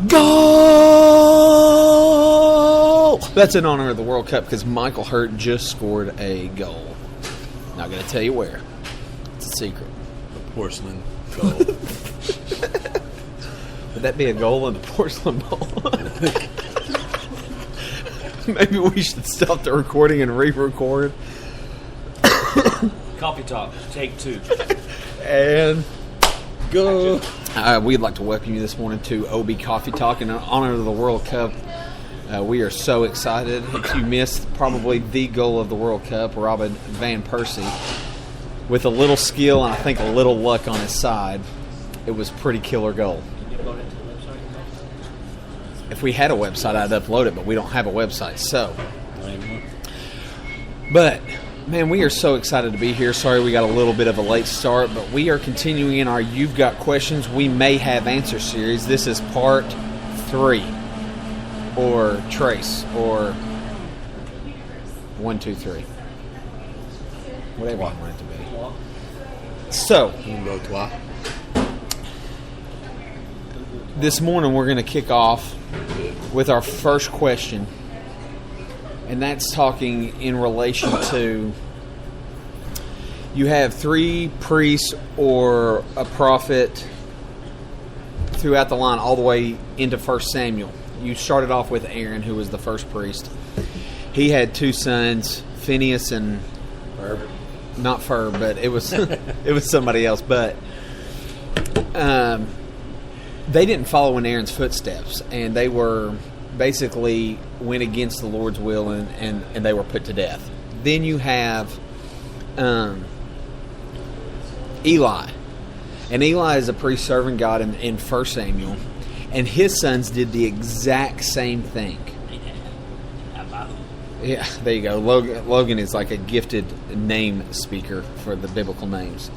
Goal! That's in honor of the World Cup because Michael Hurt just scored a goal. Not going to tell you where. It's a secret. The porcelain goal. Would that be a goal in the porcelain bowl? Maybe we should stop the recording and re-record. Coffee talk, take 2. And go. We'd like to welcome you this morning to OB Coffee Talk in honor of the World Cup. We are so excited. If you missed probably the goal of the World Cup, Robin Van Persie, with a little skill and I think a little luck on his side, it was a pretty killer goal. If we had a website, I'd upload it, but we don't have a website. So, but man, we are so excited to be here. Sorry we got a little bit of a late start, but we are continuing in our You've Got Questions, We May Have Answers series. This is part 3, or Trace, or 1, 2, 3. Whatever you want it to be. So, this morning we're going to kick off with our first question. And that's talking in relation to, you have 3 priests or a prophet throughout the line all the way into 1 Samuel. You started off with Aaron, who was the first priest. He had 2 sons, Phineas and not Ferb, but it was it was somebody else. But they didn't follow in Aaron's footsteps, and they were basically went against the Lord's will, and they were put to death. Then you have Eli. And Eli is a priest serving God in 1 Samuel. And his sons did the exact same thing. Yeah, there you go. Logan is like a gifted name speaker for the biblical names.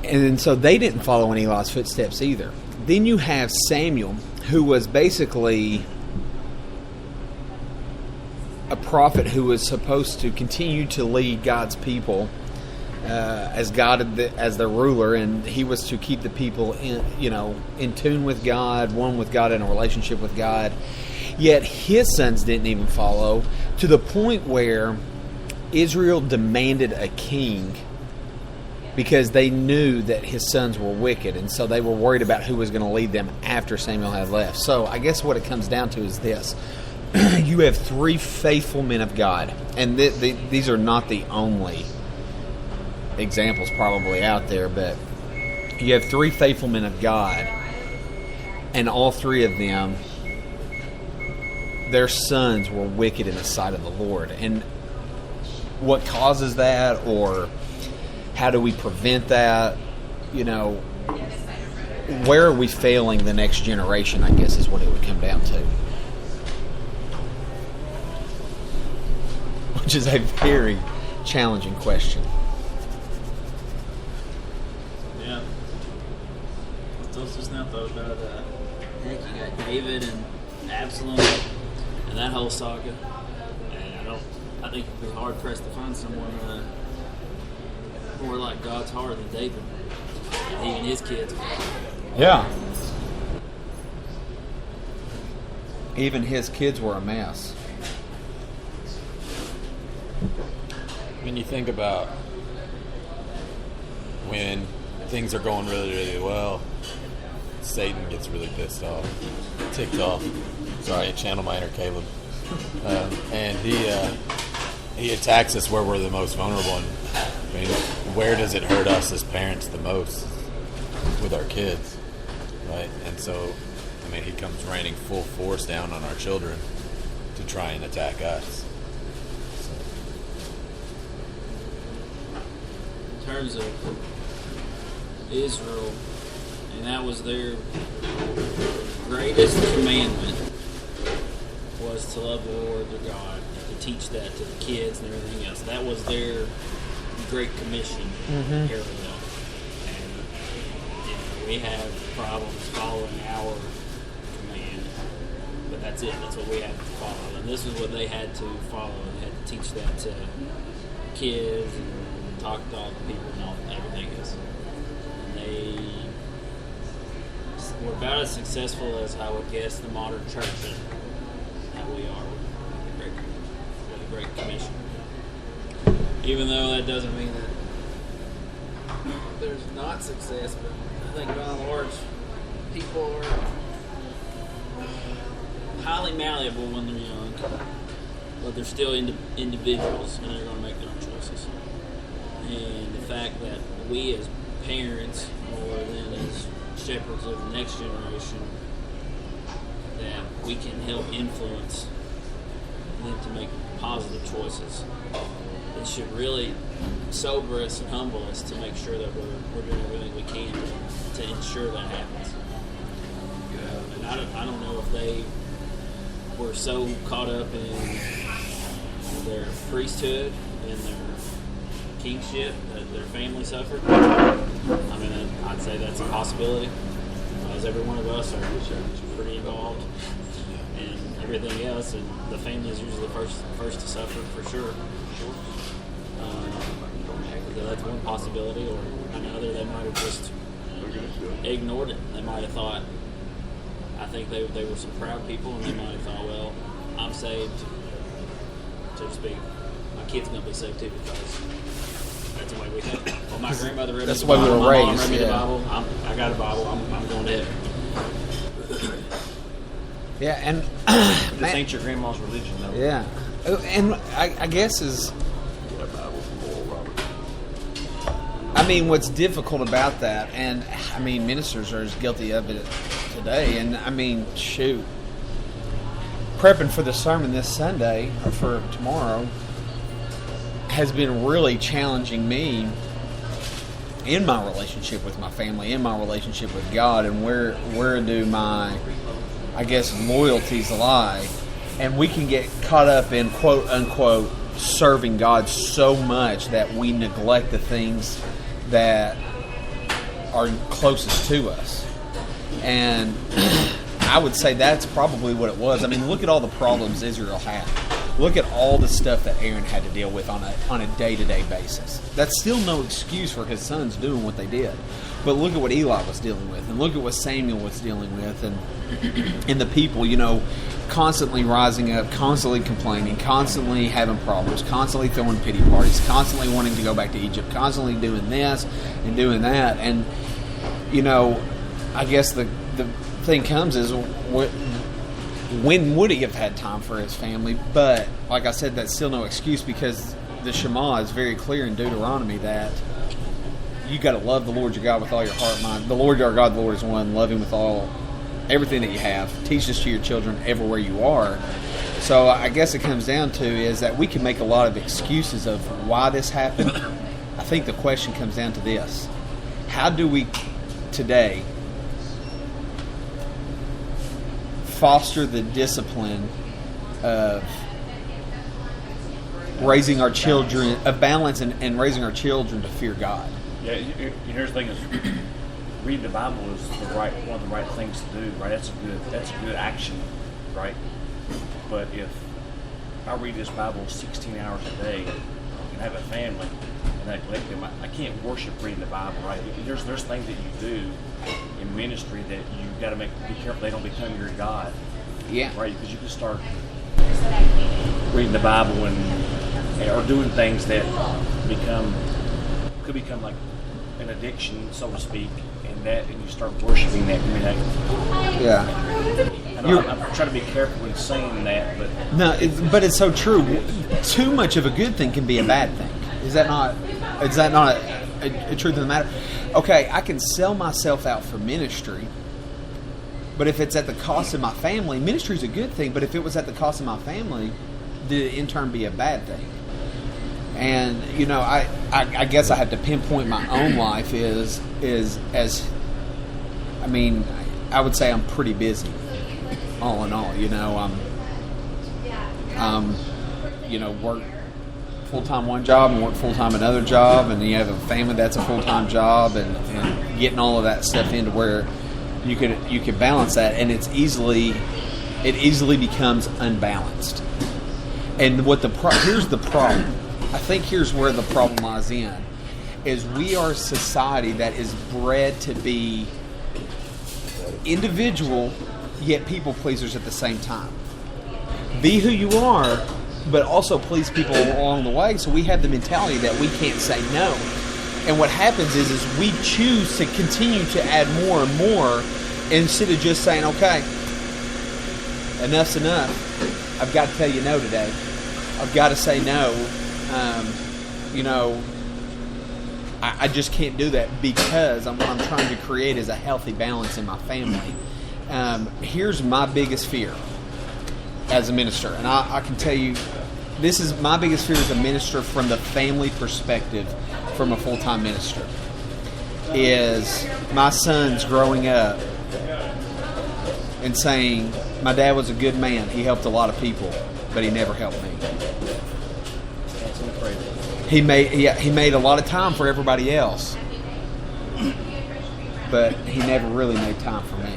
And so they didn't follow in Eli's footsteps either. Then you have Samuel, who was basically a prophet who was supposed to continue to lead God's people as God as their ruler, and he was to keep the people in tune with God, one with God, in a relationship with God. Yet his sons didn't even follow, to the point where Israel demanded a king because they knew that his sons were wicked, and so they were worried about who was going to lead them after Samuel had left. So I guess what it comes down to is this. You have 3 faithful men of God, and these are not the only examples probably out there, but you have 3 faithful men of God, and all 3 of them, their sons were wicked in the sight of the Lord. And what causes that, or how do we prevent that? Where are we failing the next generation, I guess, is what it would come down to. Which is a very challenging question. Yeah. I was just now thought about that. I think you got David and Absalom and that whole saga. And I think it'd be hard pressed to find someone more like God's heart than David. And even his kids. Yeah. Even his kids were a mess. When you think about when things are going really, really well, Satan gets really pissed off, ticked off. Sorry, channel my inner Caleb. And he attacks us where we're the most vulnerable. And, I mean, where does it hurt us as parents the most? With our kids, right? And so, I mean, he comes raining full force down on our children to try and attack us. In terms of Israel, and that was their greatest commandment, was to love the Lord their God, and to teach that to the kids and everything else. That was their Great Commission parallel. And we have problems following our command, but that's it. That's what we have to follow. And this is what they had to follow. They had to teach that to kids and talk to all the people and everything else. And we're about as successful as I would guess the modern church that we are with the Great Commission. Even though that doesn't mean that there's not success, but I think by and large, people are highly malleable when they're young, but they're still individuals and they're going to make their own choices. And the fact that we as parents, more than as shepherds of the next generation, that we can help influence them to make positive choices. It should really sober us and humble us to make sure that we're doing everything we can to ensure that happens. And I don't know if they were so caught up in their priesthood and their kingship that their family suffered. I mean, I'd say that's a possibility. As every one of us are pretty involved in everything else, and the family is usually the first to suffer for sure. That's one possibility, or another, they might have just ignored it. They might have thought, I think they were some proud people, and they might have thought, well, I'm saved, so to speak. My kid's going to be saved too, because that's the way we think. Well, my grandmother read me the Bible, my mom read me the Bible, I got a Bible, I'm going to heaven. Yeah, and this ain't your grandma's religion, though. Yeah, and I guess is, I mean, what's difficult about that, and I mean, ministers are as guilty of it today, and I mean, shoot, prepping for the sermon this Sunday, or for tomorrow, has been really challenging me in my relationship with my family, in my relationship with God, and where do my, I guess, loyalties lie. And we can get caught up in quote unquote serving God so much that we neglect the things that are closest to us. And I would say that's probably what it was. I mean, look at all the problems Israel had. Look at all the stuff that Aaron had to deal with on a day-to-day basis. That's still no excuse for his sons doing what they did. But look at what Eli was dealing with, and look at what Samuel was dealing with, and the people, constantly rising up, constantly complaining, constantly having problems, constantly throwing pity parties, constantly wanting to go back to Egypt, constantly doing this and doing that. And, I guess the thing comes is, when would he have had time for his family? But, like I said, that's still no excuse, because the Shema is very clear in Deuteronomy that you got to love the Lord your God with all your heart and mind. The Lord our God, the Lord is one. Love him with everything that you have. Teach this to your children everywhere you are. So I guess it comes down to is that we can make a lot of excuses of why this happened. I think the question comes down to this. How do we today foster the discipline of raising our children, of balance and raising our children to fear God? Yeah, here's the thing is, reading the Bible is one of the right things to do, right? That's a good action, right? But if I read this Bible 16 hours a day and have a family and I neglect them, I can't worship reading the Bible, right? There's things that you do in ministry that you got to be careful they don't become your God. Yeah. Right? Because you can start reading the Bible or doing things that could become like an addiction, so to speak, and you start worshiping that. Yeah. I'm trying to be careful in saying that, but no, but it's so true. Too much of a good thing can be a bad thing. Is that not a truth of the matter? Okay, I can sell myself out for ministry, but if it's at the cost of my family, ministry is a good thing. But if it was at the cost of my family, did it in turn be a bad thing? And I guess I have to pinpoint my own life I would say I'm pretty busy. All in all, I'm work full-time one job and work full-time another job, and you have a family that's a full-time job, and getting all of that stuff into where you could balance that, and it easily becomes unbalanced. And here's the problem. I think here's where the problem lies in, is we are a society that is bred to be individual, yet people pleasers at the same time. Be who you are, but also please people along the way. So we have the mentality that we can't say no. And what happens is we choose to continue to add more and more instead of just saying, okay, enough's enough. I've got to tell you no today. I've got to say no. I just can't do that because what I'm trying to create is a healthy balance in my family. Here's my biggest fear as a minister, and I can tell you, this is my biggest fear as a minister from the family perspective, from a full-time minister, is my sons growing up and saying, my dad was a good man, he helped a lot of people, but he never helped me. He made a lot of time for everybody else, but he never really made time for me.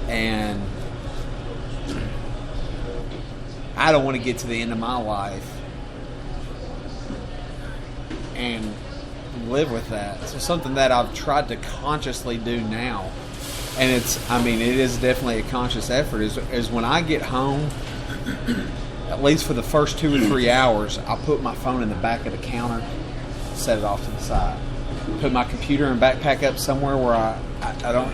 And I don't want to get to the end of my life and live with that. So something that I've tried to consciously do now, and it is definitely a conscious effort, is when I get home, at least for the first 2 or 3 hours, I'll put my phone in the back of the counter, set it off to the side. Put my computer and backpack up somewhere where I don't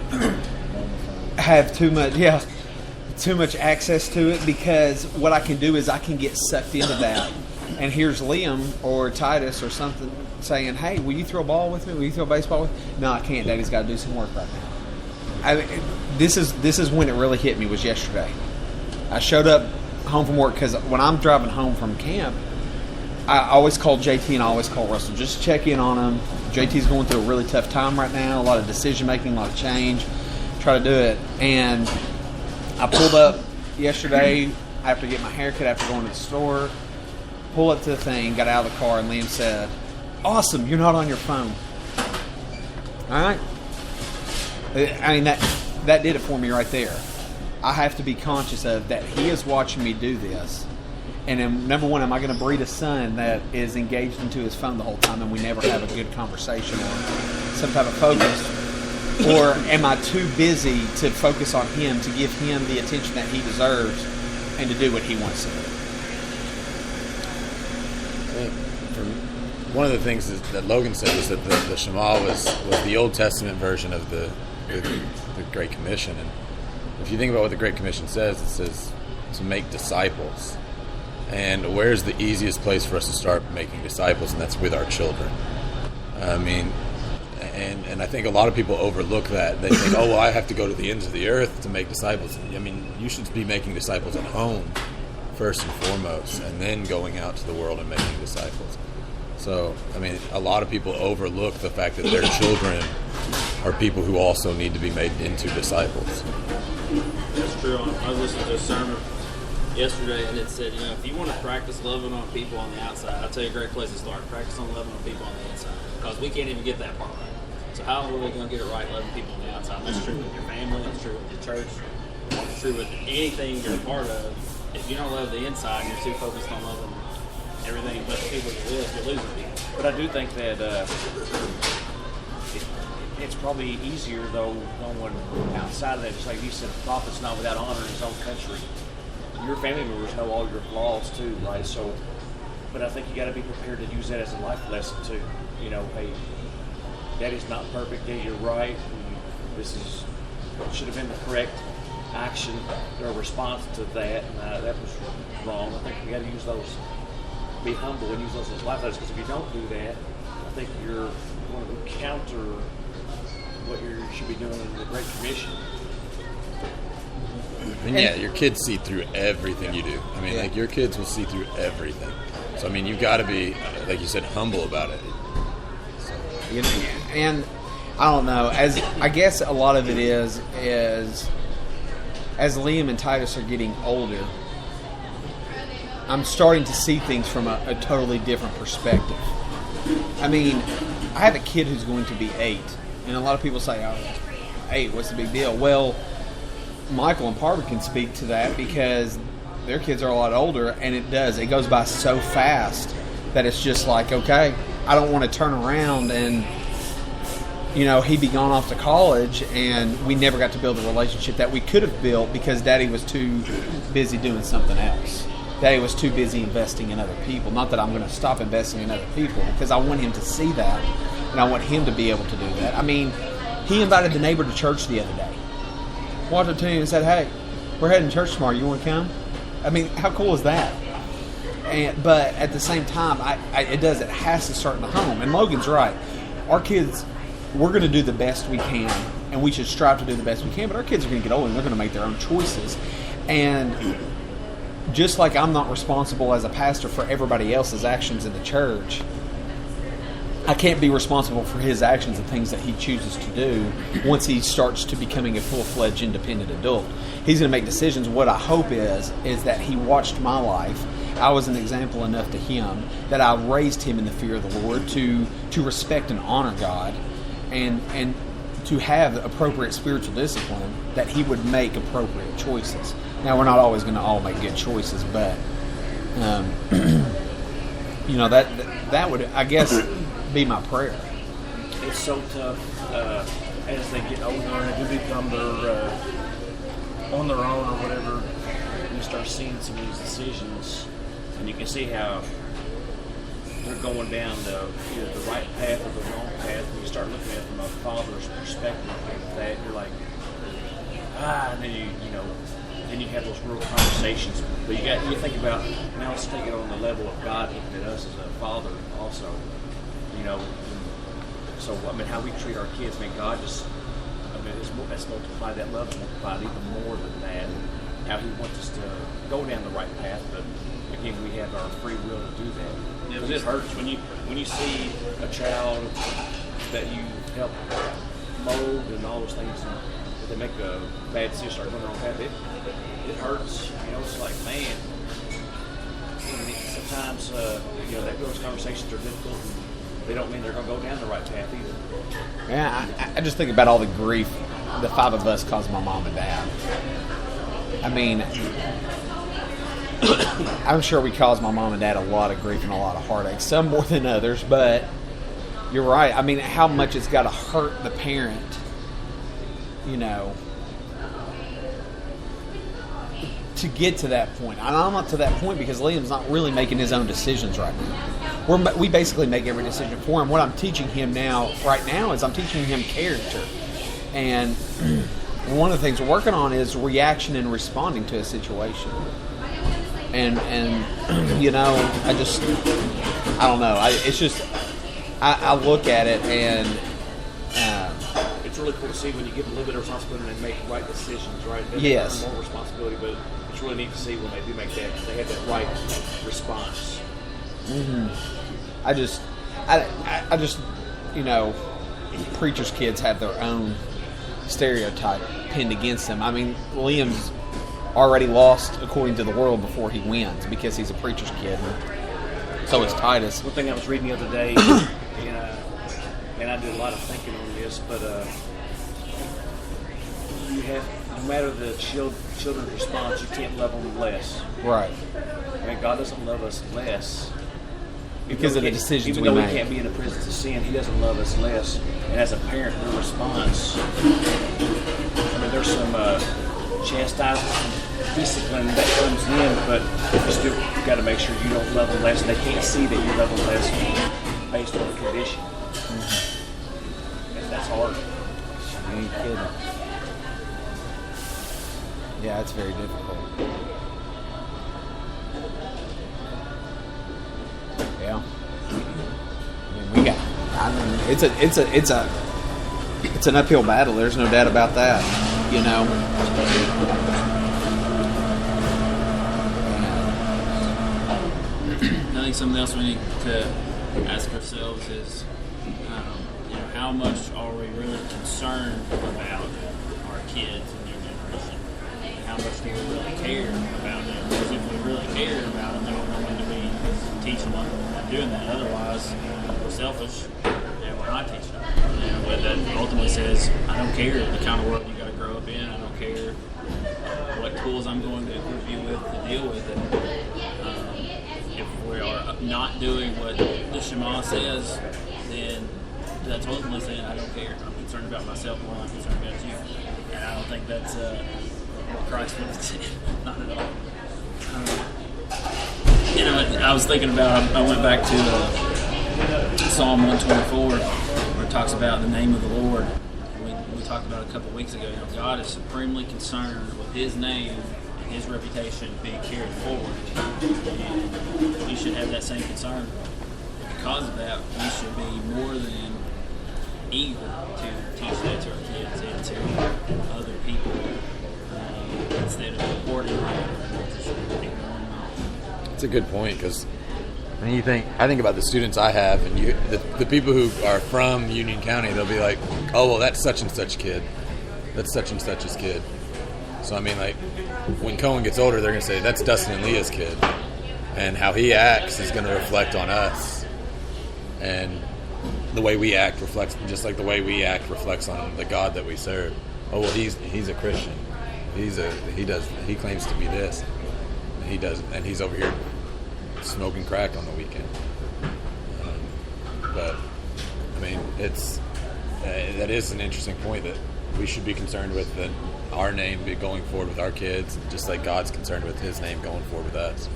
have too much access to it, because what I can do is I can get sucked into that. And here's Liam or Titus or something saying, hey, will you throw a ball with me? Will you throw a baseball with me? No, I can't. Daddy's got to do some work right now. This is when it really hit me, was yesterday. I showed up home from work, because when I'm driving home from camp, I always call JT and I always call Russell just to check in on him. JT's going through a really tough time right now, a lot of decision making, a lot of change. Try to do it. And I pulled up yesterday after getting my hair cut, after going to the store, pull up to the thing, got out of the car, and Liam said, awesome, you're not on your phone. All right? I mean, that did it for me right there. I have to be conscious of that he is watching me do this. And then, number one, am I going to breed a son that is engaged into his phone the whole time and we never have a good conversation or some type of focus? Or am I too busy to focus on him, to give him the attention that he deserves and to do what he wants to do? One of the things that Logan said was that the Shema was the Old Testament version of the Great Commission. And if you think about what the Great Commission says, it says to make disciples. And where's the easiest place for us to start making disciples? And that's with our children. I mean, and I think a lot of people overlook that. They think, oh, well, I have to go to the ends of the earth to make disciples. I mean, you should be making disciples at home first and foremost, and then going out to the world and making disciples. So, I mean, a lot of people overlook the fact that their children are people who also need to be made into disciples. That's true. I was listening to a sermon yesterday, and it said, if you want to practice loving on people on the outside, I'll tell you a great place to start. Practice on loving on people on the inside, because we can't even get that part right. So how are we going to get it right loving people on the outside? That's true with your family. It's true with your church. It's true with anything you're a part of. If you don't love the inside, and you're too focused on loving everything but the people you live, you're losing people. But I do think that it's probably easier, though, going outside of that. Just like you said, the prophet's not without honor in his own country. Your family members know all your flaws too, right? So, but I think you got to be prepared to use that as a life lesson too. Hey, Daddy's not perfect. Yeah, you're right. This should have been the correct action or response to that, and that was wrong. I think we got to use those, be humble and use those as life lessons, because if you don't do that, I think you're going to counter what you should be doing in the Great Commission. And yeah, your kids see through everything you do. I mean, your kids will see through everything. So, I mean, you've got to be, like you said, humble about it. So. And I don't know, I guess a lot of it is as Liam and Titus are getting older, I'm starting to see things from a totally different perspective. I mean, I have a kid who's going to be 8, and a lot of people say, oh, 8, what's the big deal? Well, Michael and Parker can speak to that because their kids are a lot older, and it goes by so fast that it's just like, okay, I don't want to turn around and he'd be gone off to college, and we never got to build a relationship that we could have built because Daddy was too busy doing something else. Daddy was too busy investing in other people. Not that I'm going to stop investing in other people, because I want him to see that, and I want him to be able to do that. I mean, he invited the neighbor to church the other day. Walked up to him and said, "Hey, we're heading to church tomorrow. You want to come?" I mean, how cool is that? But at the same time, it has to start in the home. And Logan's right. Our kids, we're going to do the best we can, and we should strive to do the best we can. But our kids are going to get older, and they're going to make their own choices. And just like I'm not responsible as a pastor for everybody else's actions in the church, I can't be responsible for his actions and things that he chooses to do once he starts to becoming a full-fledged independent adult. He's going to make decisions. What I hope is that he watched my life. I was an example enough to him that I raised him in the fear of the Lord, to respect and honor God, and to have that spiritual discipline, that he would make appropriate choices. Now, we're not always going to all make good choices, but that would, I guess, be my prayer. It's so tough as they get older and they become on their own or whatever. You start seeing some of these decisions, and you can see how they're going down either the right path or the wrong path. When you start looking at it from a father's perspective like that, you're like, and then you have those real conversations. But you think about, now let's take it on the level of God looking at us as a father also. So I mean, how we treat our kids, God just, let's multiply that love, multiply it even more than that. How he wants us to go down the right path, but again, we have our free will to do that. Yeah, it hurts when you see a child that you help mold and all those things, and they make a bad decision, start going the wrong path. It hurts. It's like, man. Sometimes those conversations are difficult. And they don't mean they're going to go down the right path either. Yeah, I just think about all the grief the five of us caused my mom and dad. I mean, I'm sure we caused my mom and dad a lot of grief and a lot of heartache, some more than others, but you're right. I mean, how much it's got to hurt the parent, to get to that point. And I'm not to that point because Liam's not really making his own decisions right now. We basically make every decision for him. What I'm teaching him right now is I'm teaching him character. And one of the things we're working on is reaction and responding to a situation. And I don't know. I look at it and it's really cool to see when you give them a little bit of responsibility and they make right decisions, right? Yes. More responsibility, but it's really neat to see when they do make that, they have that right response. Mm-hmm. I just, preachers' kids have their own stereotype pinned against them. I mean, Liam's already lost according to the world before he wins because he's a preacher's kid. So is Titus. One thing I was reading the other day, and I did a lot of thinking on this, but you have, no matter the children's response, you can't love them less. Right. I mean, God doesn't love us less. Because of the decisions we make. Even though we can't be in the presence of sin, he doesn't love us less. And as a parent, your response, I mean, there's some chastisement, some discipline that comes in, but you still got to make sure you don't love them less, and they can't see that you love them less based on the condition. Mm-hmm. That's hard. You ain't kidding. Yeah, it's very difficult. Yeah. It's an uphill battle. There's no doubt about that. I think something else we need to ask ourselves is, how much are we really concerned about our kids and their generation? And how much do we really care about them? Because if we really care about them, then we're going to be teaching them and doing that. Otherwise, we're selfish and we're not teaching them. What that ultimately says, I don't care the kind of world you got to grow up in. I don't care what tools I'm going to equip you with to deal with it. If we are not doing what the Shema says, then that's ultimately saying, I don't care. I'm concerned about myself more than I'm concerned about you. And I don't think that's what Christ would have said. Not at all. I was thinking about, I went back to Psalm 124, where it talks about the name of the Lord. We talked about it a couple of weeks ago. God is supremely concerned with His name and His reputation being carried forward. And we should have that same concern. Because of that, we should be more than eager to teach that to our kids and to other people instead of reporting them or just ignoring them. It's a good point, because I think about the students I have, and the people who are from Union County, they'll be like, oh, well, that's such and such kid. That's such and such's kid. So, I mean, like, when Cohen gets older, they're going to say, that's Dustin and Leah's kid. And how he acts is going to reflect on us. And the way we act reflects, just like the way we act reflects on the God that we serve. Oh, well, he's a Christian. He claims to be this. And he's over here smoking crack on the weekend. But I mean, that is an interesting point, that we should be concerned with that our name be going forward with our kids, just like God's concerned with His name going forward with us.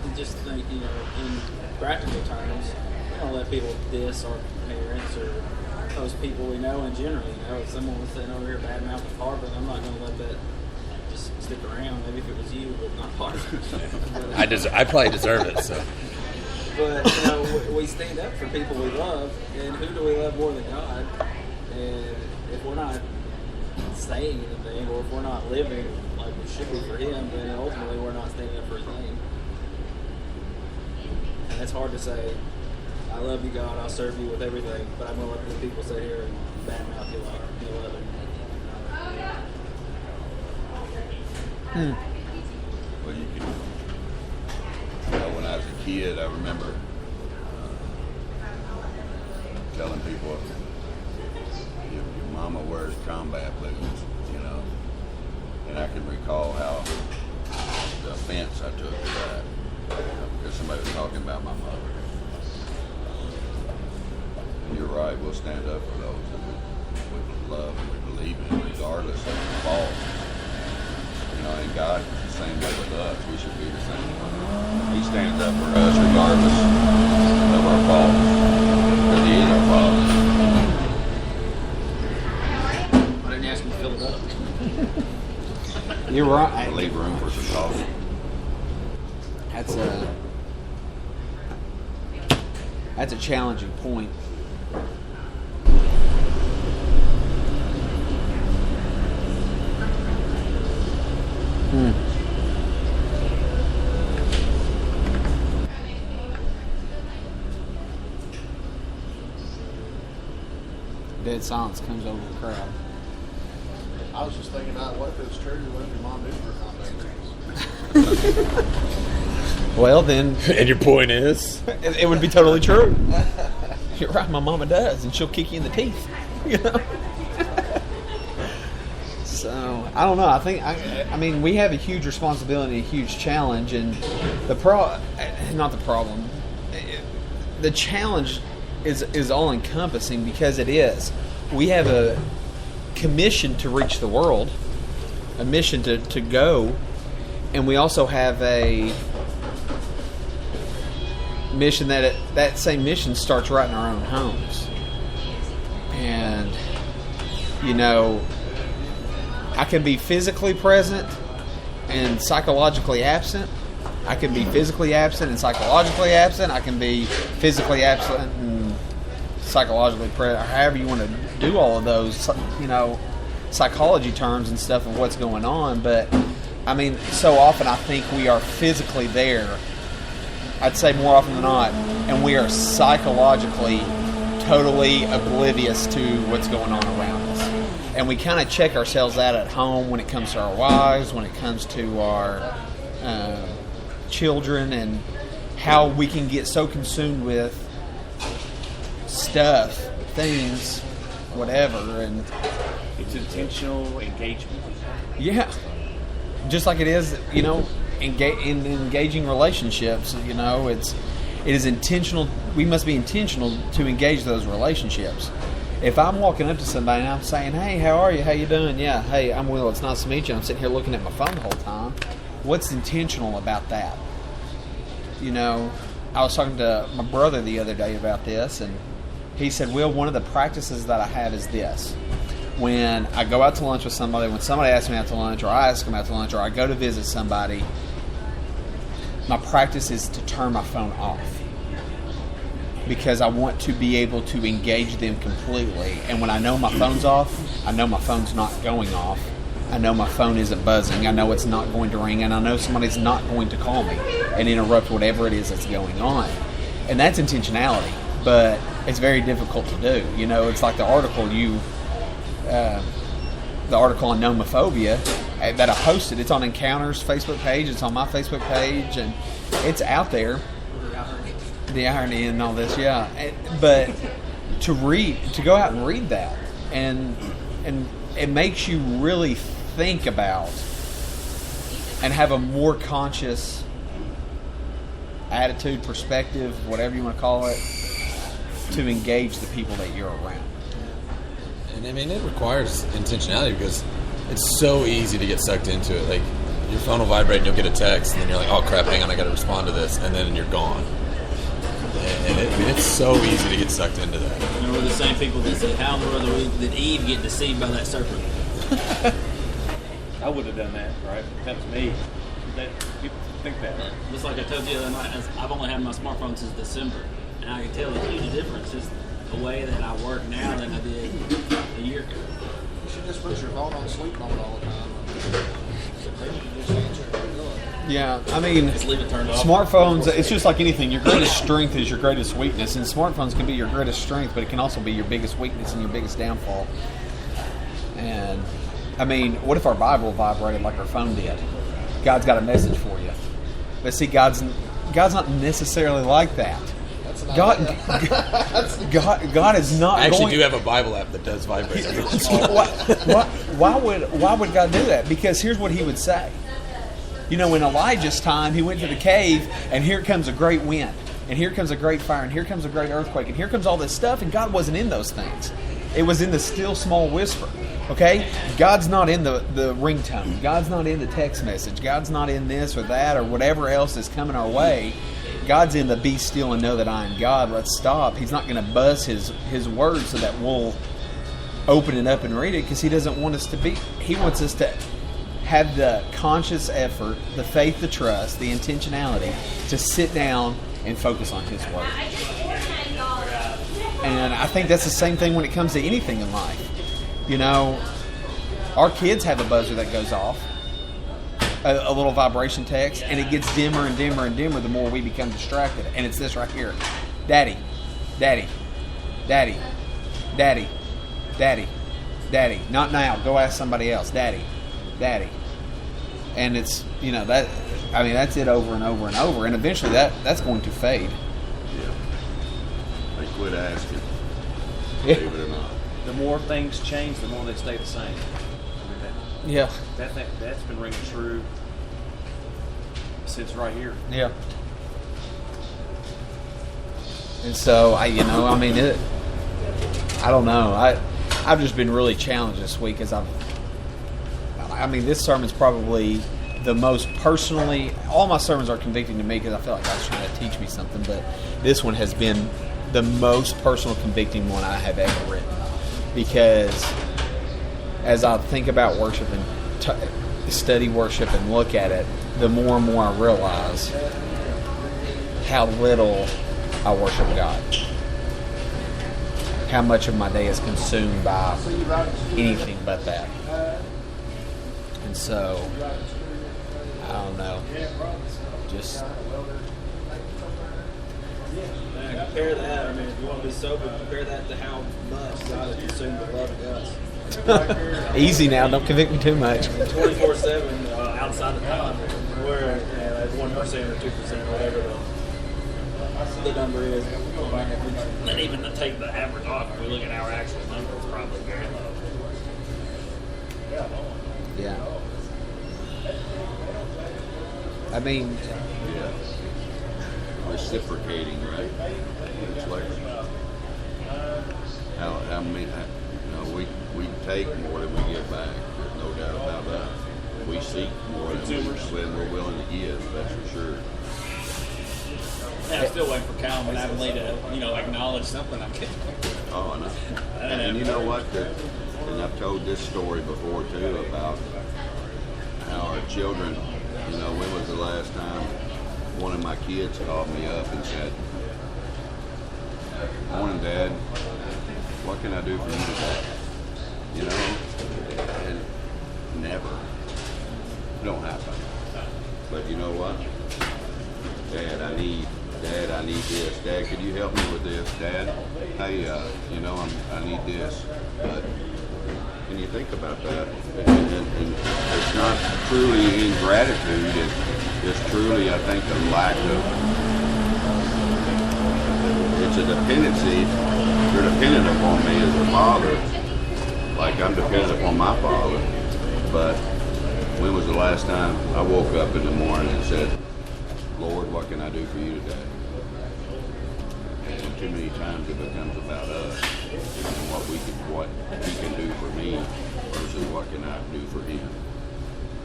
And just think, in practical terms, we don't let people diss our parents or those people we know in general. If someone was sitting over here bad-mouthing Harvard, I'm not going to let that just stick around. Maybe if it was you, but not Harvard. I probably deserve it. So, but we stand up for people we love, and who do we love more than God? And if we're not saying anything, or if we're not living like we should be for Him, then ultimately we're not standing up for His name. And it's hard to say, I love you, God, I'll serve you with everything, but I'm going to let the people sit here and badmouth you like you love Him. Well, you can. When I was a kid, I remember telling people, your mama wears combat boots, and I can recall how the offense I took to that, because somebody was talking about my mother. And you're right, we'll stand up for those that we love and we believe in, regardless of the fault. And God is the same way with us. We should be the same way. He stands up for us regardless of our faults, because He is our Father. I didn't ask Him to fill it up. You're right. I leave room for some coffee. That's a challenging point. Dead silence comes over the crowd. I was just thinking, what if it's true? What if your mom did wear combat boots? Well, then... And your point is? It would be totally true. You're right, my mama does, and she'll kick you in the teeth. So, I don't know. I mean, we have a huge responsibility, a huge challenge, and the challenge is all-encompassing, because it is. We have a commission to reach the world, a mission to go, and we also have a mission that same mission starts right in our own homes. And I can be physically present and psychologically absent. I can be physically absent and psychologically absent. I can be physically absent and psychologically present, or however you want to do all of those, psychology terms and stuff of what's going on. But I mean, so often I think we are physically there, I'd say more often than not, and we are psychologically totally oblivious to what's going on around us. And we kind of check ourselves out at home when it comes to our wives, when it comes to our children, and how we can get so consumed with stuff, things, whatever. And It's intentional engagement. yeah, just like it is, in engaging relationships, It is intentional. We must be intentional to engage those relationships. If I'm walking up to somebody and I'm saying, "Hey, how are you? How you doing? Yeah, hey, I'm Will. It's nice to meet you." I'm sitting here looking at my phone the whole time. What's intentional about that? You know, I was talking to my brother the other day about this, and he said, "Will, one of the practices that I have is this. When I go out to lunch with somebody, when somebody asks me out to lunch, or I ask them out to lunch, or I go to visit somebody, my practice is to turn my phone off. Because I want to be able to engage them completely. And when I know my phone's off, I know my phone's not going off. I know my phone isn't buzzing. I know it's not going to ring. And I know somebody's not going to call me and interrupt whatever it is that's going on. And that's intentionality. But it's very difficult to do. You know, it's like the article on nomophobia that I posted. It's on Encounter's Facebook page. It's on my Facebook page. And it's out there. The irony and all this, yeah. But to go out and read that, and it makes you really think about and have a more conscious attitude, perspective, whatever you want to call it, to engage the people that you're around. And I mean, it requires intentionality because it's so easy to get sucked into it. Like, your phone will vibrate and you'll get a text, and then you're like, "Oh crap, hang on, I got to respond to this," and then you're gone. And it's so easy to get sucked into that. And we're the same people that said, "How in the world did Eve get deceived by that serpent?" I would have done that, right? That was me. People think that, right? Just like I told you the other night, I've only had my smartphone since December, and I can tell a huge difference just the way that I work now than I did a year ago. You should just put your phone on sleep mode all the time. Maybe you just answer it. Yeah, I mean, Just leave it turned off. smartphones, it's just like anything. Your greatest strength is your greatest weakness. And smartphones can be your greatest strength, but it can also be your biggest weakness and your biggest downfall. And, I mean, what if our Bible vibrated like our phone did? God's got a message for you. But see, God's not necessarily like that. That's an God, idea. God is not I actually going... do have a Bible app that does vibrate. Why would God do that? Because here's what he would say. You know, in Elijah's time, he went to the cave, and here comes a great wind, and here comes a great fire, and here comes a great earthquake, and here comes all this stuff, and God wasn't in those things. It was in the still small whisper, okay? God's not in the ringtone. God's not in the text message. God's not in this or that or whatever else is coming our way. God's in the be still and know that I am God. Let's stop. He's not going to buzz his words so that we'll open it up and read it, because he doesn't want us to be. He wants us to have the conscious effort, the faith, the trust, the intentionality to sit down and focus on his word. And I think that's the same thing when it comes to anything in life. You know, our kids have a buzzer that goes off, a little vibration text, and it gets dimmer and dimmer and dimmer the more we become distracted. And it's this right here. Daddy, daddy, daddy, daddy, daddy, daddy. Not now. Go ask somebody else. Daddy. Daddy. And it's, you know, that, I mean, that's it over and over and over, and eventually that's going to fade. Yeah. They quit asking, Yeah. believe it or not. The more things change, the more they stay the same. I mean, Yeah. that's been ringing true since right here. Yeah. And so, I don't know. I've just been really challenged this week as this sermon's probably the most personally, all my sermons are convicting to me because I feel like God's trying to teach me something, but this one has been the most personal convicting one I have ever written. Because as I think about worship and study worship and look at it, the more and more I realize how little I worship God. How much of my day is consumed by anything but that. And so, I don't know. Just Compare that. I mean, if you want to be sober, compare that to how much God has consumed the love of us. easy now. Don't convict me too much. 24/7 outside the time, where at 1% or 2%, whatever the number is. And even to take the average off, if we look at our actual number, it's probably very low. Yeah. I mean, reciprocating, right? It's like how many, we take more than we give back. There's no doubt about that. We seek more than we're willing to give. That's for sure. Yeah, I'm still waiting for Calvin and Avonlea to, acknowledge something I'm getting. Oh, I know. And you know what? And I've told this story before too about how our children. When was the last time one of my kids called me up and said, "Morning, Dad. What can I do for you today?" And never. Don't happen. But you know what? Dad, I need this. Dad, could you help me with this? Dad, hey, I need this. But when you think about that, and it's not truly ingratitude. It's truly, I think, a lack of. It's a dependency. You're dependent upon me as a father, like I'm dependent upon my father. But when was the last time I woke up in the morning and said, "Lord, what can I do for you today?" And too many times it becomes about us and what he can do for me versus what can I do for him.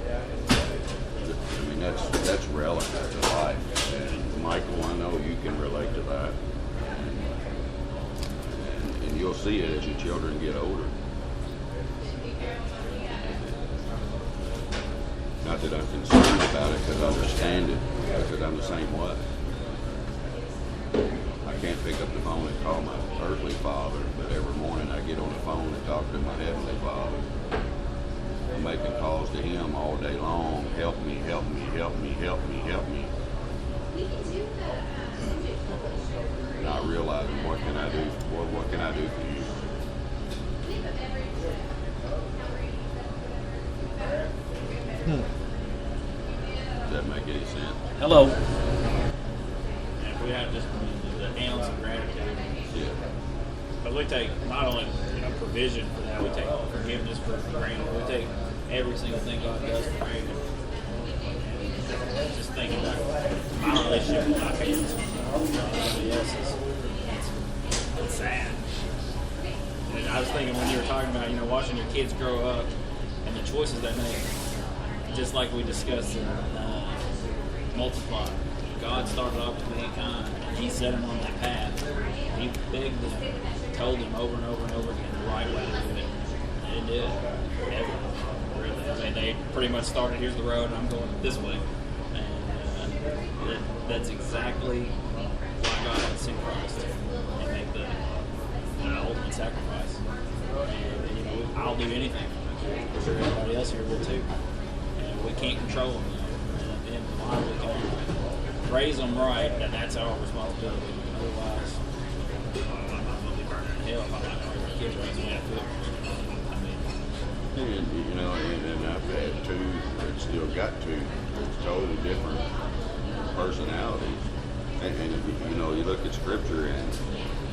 I mean, that's relative to life. And Michael, I know you can relate to that. And you'll see it as your children get older. Not that I'm concerned about it, because I understand it, because I'm the same way. I can't pick up the phone and call my earthly father, but every morning I get on the phone and talk to my heavenly Father. I'm making calls to him all day long. Help me, help me, help me, help me, help me. Not realizing what can I do? What can I do for you? Does that make any sense? Hello. If we have just the ounce of gratitude. Yeah. But we take not only provision for that, we take forgiveness for granted. We take every single thing God does for granted. And just thinking about my relationship with my parents, somebody else's, it's sad. And I was thinking when you were talking about watching your kids grow up and the choices they make, just like we discussed in Multiply. God started off with mankind, and He set them on that path. He begged them, told them over and over and over again the right way to do it. They didn't do it ever, really. I mean, they pretty much started, here's the road, and I'm going this way. And that's exactly why God had sent Christ and make the ultimate sacrifice. And, I'll do anything for my kids. I'm sure everybody else here will too. And we can't control them. And why we can raise them right, and that's our responsibility. Otherwise, I'm not going to be burning in hell if I'm not going to kids raising me. And I've had two, and still got two, totally different personalities. And you look at Scripture and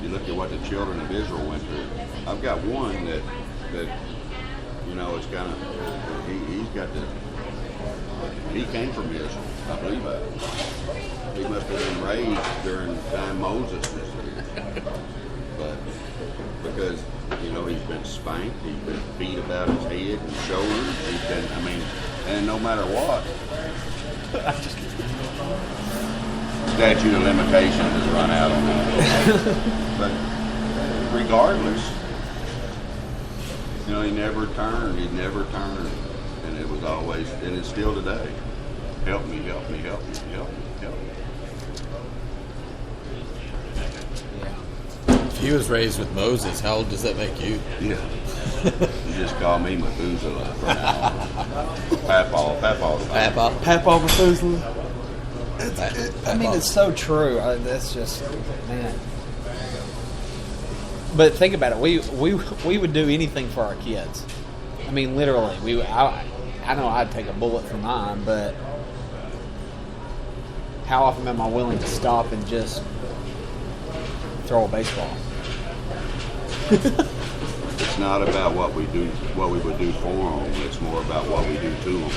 you look at what the children of Israel went through. I've got one that it's kind of, he's got the. He came from Israel, I believe that. He must have been raised during the time Moses was there. But because, he's been spanked, he's been beat about his head and shoulders, and no matter what, statute of limitations has run out on him. But regardless, he never turned, and it was always, and it's still today. Help me, help me, help me, help me, help me. If he was raised with Moses, how old does that make you? Yeah. You just call me Methuselah from now on. Papaw. Papa Methuselah. It's so true. That's just, man. But think about it. We would do anything for our kids. I mean, literally. I know I'd take a bullet for mine, but how often am I willing to stop and just throw a baseball? It's not about what we would do for them. It's more about what we do to them.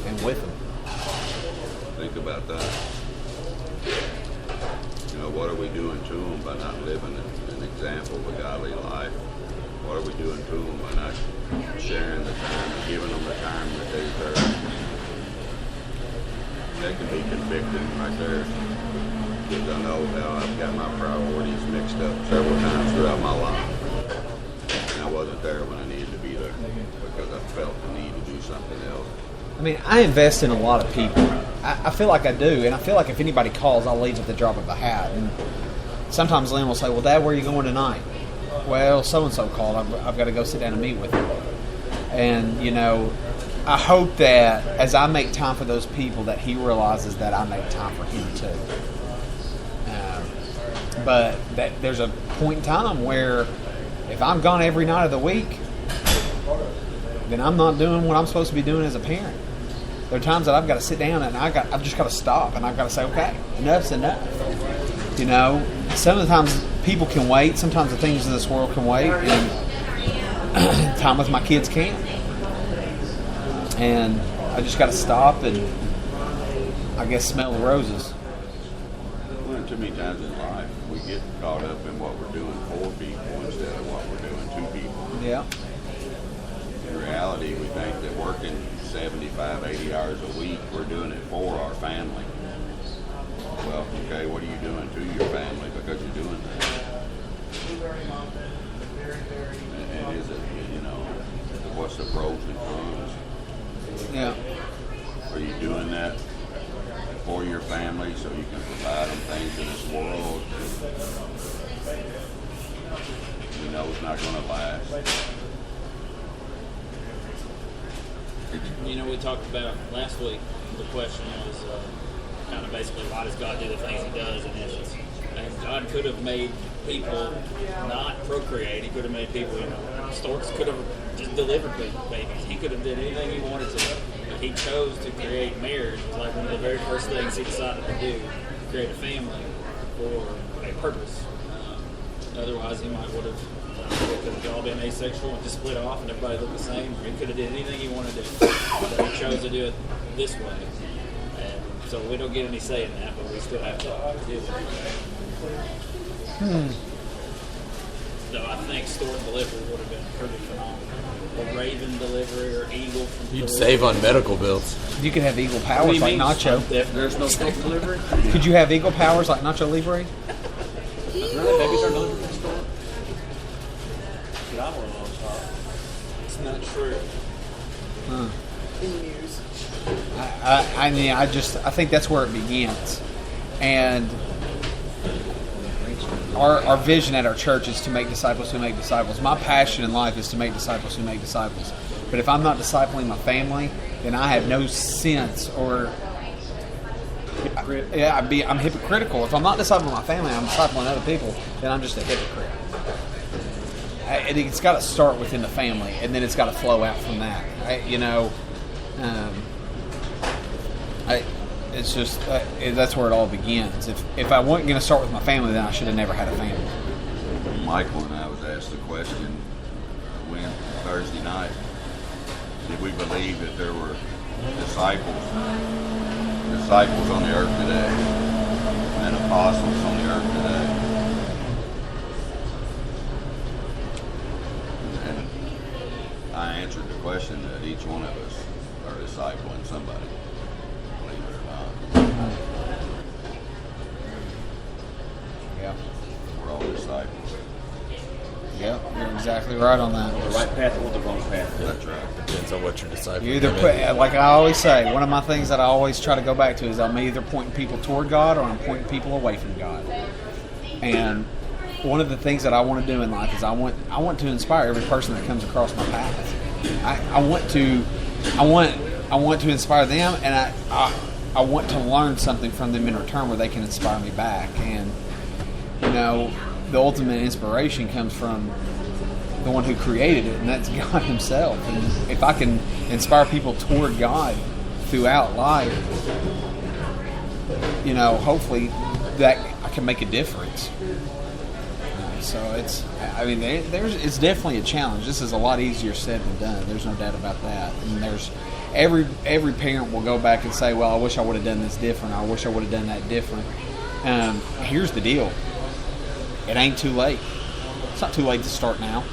And with them. Think about that. You know, what are we doing to them by not living an example of a godly life? What are we doing to them by not sharing the time and giving them the time that they deserve? They can be convicted right there. Because I know how I've got my priorities mixed up several times throughout my life. And I wasn't there when I needed to be there because I felt the need to do something else. I mean, I invest in a lot of people. I feel like I do, and I feel like if anybody calls, I'll leave at the drop of a hat. And sometimes Lynn will say, well, Dad, where are you going tonight? Well, so-and-so called. I've got to go sit down and meet with them. And, you know, I hope that as I make time for those people that he realizes that I make time for him too. But that there's a point in time where if I'm gone every night of the week, then I'm not doing what I'm supposed to be doing as a parent. There are times that I've got to sit down and I've just got to stop and I've got to say, okay, enough's enough. You know, some of the times people can wait. Sometimes the things in this world can wait, and time with my kids can't. And I just got to stop and, I guess, smell the roses. Well, too many times in life, we get caught up in what we're doing for people instead of what we're doing to people. Yeah. In reality, we think that working 75, 80 hours a week, we're doing it for our family. Well, okay, what are you doing to your family because you're doing that? And is it, you know, what's the pros and cons? Yeah. Are you doing that for your family so you can provide them things in this world that you know is not going to last? You know, we talked about last week, the question was kind of basically, why does God do the things he does in essence? And God could have made people not procreate. He could have made people, you know, storks could have just delivered babies. He could have did anything he wanted to. But he chose to create marriage. It was like one of the very first things he decided to do, create a family for a purpose. Otherwise, he would have all been asexual and just split off and everybody looked the same. Or he could have did anything he wanted to do. But he chose to do it this way. And so we don't get any say in that, but we still have to do it. So I think stork delivery would have been pretty phenomenal. A raven delivery or eagle from You'd delivery. save on medical bills. You could have eagle What do powers you like mean? Nacho. If there's no stork delivery? Could you have eagle powers like Nacho Libre? Really? Babies are delivered from the store? I want those hot. It's not true. I think that's where it begins. And our vision at our church is to make disciples who make disciples. My passion in life is to make disciples who make disciples. But if I'm not discipling my family, then I have no sense or... I'm hypocritical. If I'm not discipling my family, I'm discipling other people, then I'm just a hypocrite. It's got to start within the family, and then it's got to flow out from that. It's just that's where it all begins. If I wasn't going to start with my family, then I should have never had a family. Michael and I was asked the question when Thursday night, did we believe that there were disciples on the earth today and apostles on the earth today? And I answered the question that each one of us are discipling somebody, believe it or not. Yeah. We're all disciples. Yeah, you're exactly right on that. The right path or the wrong path. That's right. Depends on what you're discipling. You either put, like I always say, one of my things that I always try to go back to is I'm either pointing people toward God or I'm pointing people away from God. And one of the things that I want to do in life is I want to inspire every person that comes across my path. I want to inspire them, and I want to learn something from them in return where they can inspire me back. And the ultimate inspiration comes from the one who created it, and that's God himself. And if I can inspire people toward God throughout life, hopefully that I can make a difference. So it's definitely a challenge. This is a lot easier said than done. There's no doubt about that. And there's every parent will go back and say, well, I wish I would have done this different. I wish I would have done that different. Here's the deal. It ain't too late. It's not too late to start now.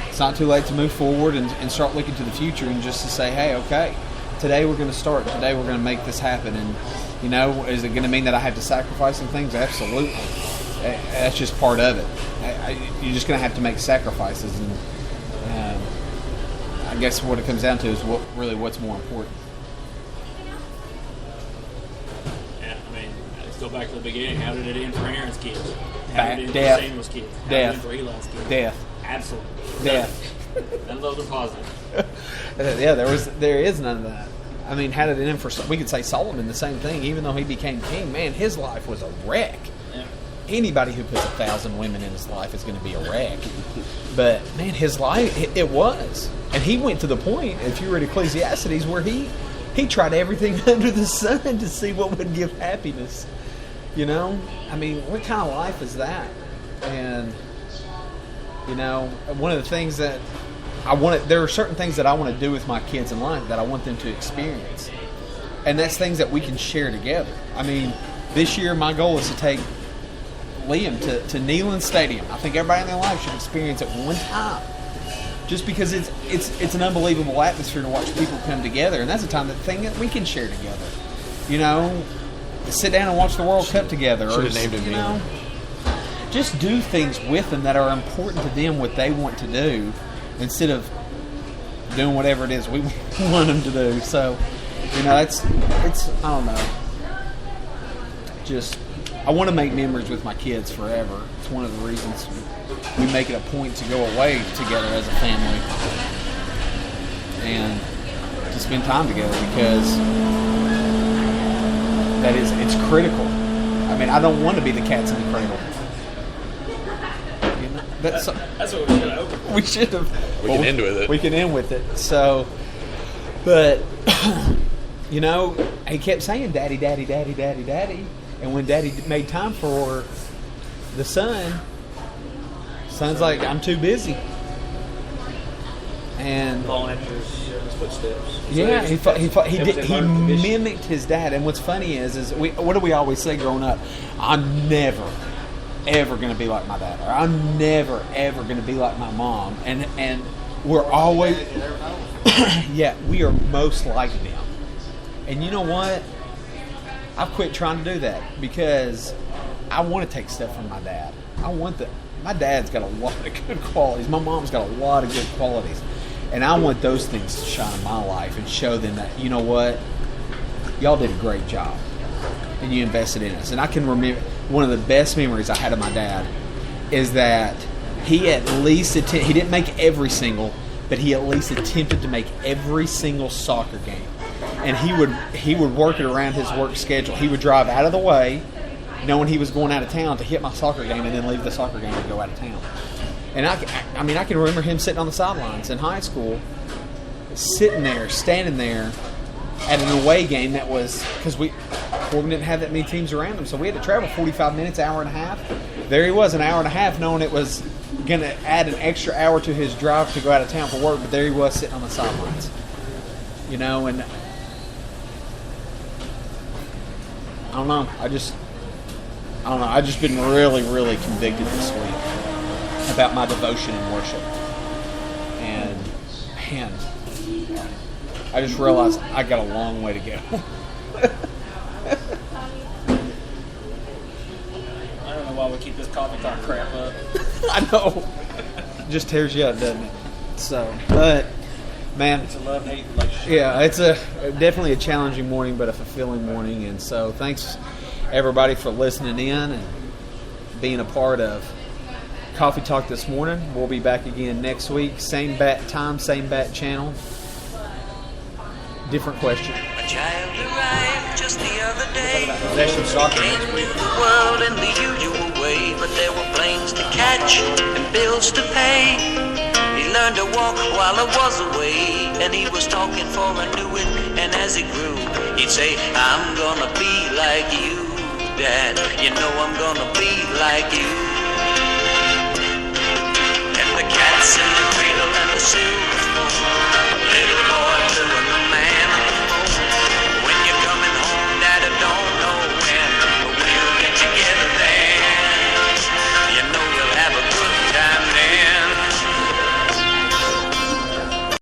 It's not too late to move forward and start looking to the future and just to say, hey, okay, today we're going to start. Today we're going to make this happen. And, you know, is it going to mean that I have to sacrifice some things? Absolutely. That's just part of it. You're just going to have to make sacrifices. And I guess what it comes down to is what's more important. Yeah, I mean, let's go back to the beginning. How did it end for Aaron's kids? Death. For Samuel's kids? How Death. did it end for Eli's kids? Death. Absolutely. Death. None of those are positive. Yeah, there is none of that. I mean, how did it end for? We could say Solomon the same thing. Even though he became king, man, his life was a wreck. Yeah. Anybody who puts 1,000 women in his life is going to be a wreck. But man, his life it was, and he went to the point. If you read Ecclesiastes, where he tried everything under the sun to see what would give happiness. You know, I mean, what kind of life is that? And you know, one of the things that there are certain things that I want to do with my kids in life that I want them to experience. And that's things that we can share together. I mean, this year my goal is to take Liam to Neyland Stadium. I think everybody in their life should experience it one time. Just because it's an unbelievable atmosphere to watch people come together. And that's a time that we can share together. You know, sit down and watch the World Cup together. Should have named it Neyland. Just do things with them that are important to them, what they want to do, instead of doing whatever it is we want them to do. So, you know, it's I don't know. Just, I want to make memories with my kids forever. It's one of the reasons we make it a point to go away together as a family and to spend time together, because it's critical. I mean, I don't want to be the cats in the cradle. That's what we should have opened. We should have. We can end with it. We can end with it. So, but, you know, he kept saying, Daddy, Daddy, Daddy, Daddy, Daddy. And when Daddy made time for the son's like, I'm too busy. And Following after his footsteps. yeah, he mimicked his dad. And what's funny is what do we always say growing up? I'm never ever going to be like my dad, or I'm never ever going to be like my mom, and we're always yeah, we are most like them. And you know what, I've quit trying to do that, because I want to take stuff from my dad. My dad's got a lot of good qualities, my mom's got a lot of good qualities, and I want those things to shine in my life and show them that, you know what, y'all did a great job and you invested in us. And I can remember one of the best memories I had of my dad is that he at least he didn't make every single, but he at least attempted to make every single soccer game. And he would work it around his work schedule. He would drive out of the way, knowing he was going out of town, to hit my soccer game, and then leave the soccer game to go out of town. And I mean, I can remember him sitting on the sidelines in high school, standing there at an away game that was, because Corbin didn't have that many teams around him, so we had to travel 45 minutes, hour and a half. There he was, an hour and a half, knowing it was going to add an extra hour to his drive to go out of town for work, but there he was sitting on the sidelines. You know, and I don't know. I've just been really, really convicted this week about my devotion and worship. And, man, I just realized I got a long way to go. I don't know why we keep this coffee talk crap up. I know. It just tears you up, doesn't it? So, but, man. It's a love-hate relationship. Yeah, it's definitely a challenging morning, but a fulfilling morning. And so thanks, everybody, for listening in and being a part of Coffee Talk this morning. We'll be back again next week. Same bat time, same bat channel. Different question. A child arrived just the other day. Possession soccer Came next to week. the world in the usual way, but there were planes to catch and bills to pay. He learned to walk while I was away, and he was talking for I knew it. And as he grew, he'd say, I'm gonna be like you, Dad. You know I'm gonna be like you. in the cradle and the silver